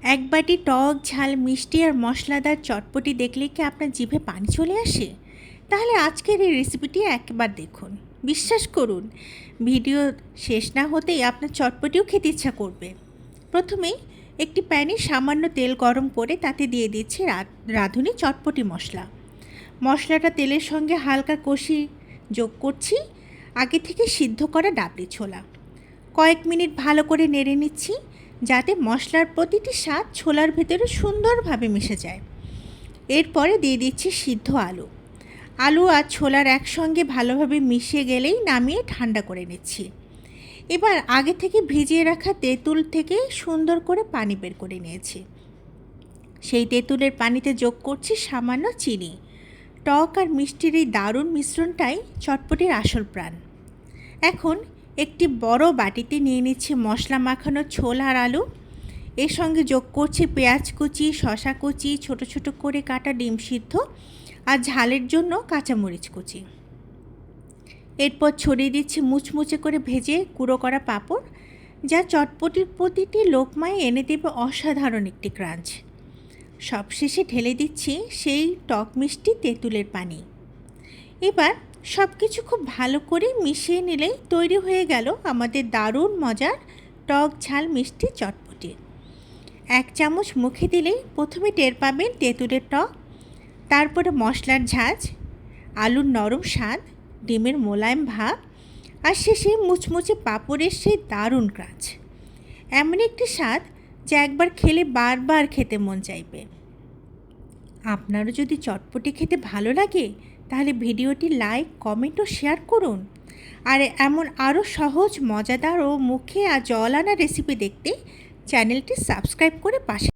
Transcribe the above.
এক বাটি টক ঝাল মিষ্টি আর মশলাদার চটপটি দেখলে কি আপনার জিভে পানি চলে আসে? তাহলে আজকের এই রেসিপিটি একবার দেখুন। বিশ্বাস করুন, ভিডিও শেষ না হতেই আপনার চটপটিও খেতে ইচ্ছা করবে। প্রথমেই একটি প্যানে সামান্য তেল গরম করে তাতে দিয়ে দিচ্ছি রাঁধুনি চটপটি মশলা। মশলাটা তেলের সঙ্গে হালকা কষি যোগ করছি আগে থেকে সিদ্ধ করা ডাবলি ছোলা। কয়েক মিনিট ভালো করে নেড়ে নিচ্ছি যাতে মশলার প্রতিটি স্বাদ ছোলার ভেতরে সুন্দরভাবে মিশে যায়। এরপরে দিয়ে দিচ্ছি সিদ্ধ আলু আর ছোলার একসঙ্গে ভালোভাবে মিশে গেলেই নামিয়ে ঠান্ডা করে নিচ্ছি। এবার আগে থেকে ভিজিয়ে রাখা তেঁতুল থেকে সুন্দর করে পানি বের করে নিয়েছি। সেই তেঁতুলের পানিতে যোগ করছি সামান্য চিনি। টক আর মিষ্টির এই দারুণ মিশ্রণটাই চটপটির আসল প্রাণ। এখন একটি বড় বাটিতে নিয়ে নিচ্ছি মশলা মাখানো ছোলা আর আলু। এর সঙ্গে যোগ করছি পেঁয়াজ কুচি, শসা কুচি, ছোট ছোট করে কাটা ডিম সিদ্ধ আর ঝালের জন্য কাঁচামরিচ কুচি। এরপর ছড়িয়ে দিচ্ছি মুচমুচে করে ভেজে গুঁড়ো করা পাঁপড়, যা চটপটির প্রতিটি লোকমায় এনে দেবে অসাধারণ একটি ক্রাঞ্চ। সবশেষে ঢেলে দিচ্ছি সেই টক মিষ্টি তেঁতুলের পানি। এবার সব কিছু খুব ভালো করে মিশিয়ে নিলেই তৈরি হয়ে গেল আমাদের দারুণ মজার টক ঝাল মিষ্টি চটপটি। এক চামচ মুখে দিলেই প্রথমে টের পাবেন তেঁতুলের টক, তারপরে মশলার ঝাঁঝ, আলুর নরম স্বাদ, ডিমের মোলায়েম ভাব আর শেষে মুচমুচে পাঁপড়ের সেই দারুণ ক্রাঞ্চ। এমন একটি স্বাদ যা একবার খেলে বারবার খেতে মন চাইবে। আপনারও যদি চটপটি খেতে ভালো লাগে তাহলে ভিডিওটি লাইক, কমেন্ট ও শেয়ার করুন। আর এমন আরও সহজ, মজাদার ও মুখে আর জল আনা রেসিপি দেখতে চ্যানেলটি সাবস্ক্রাইব করে পাশে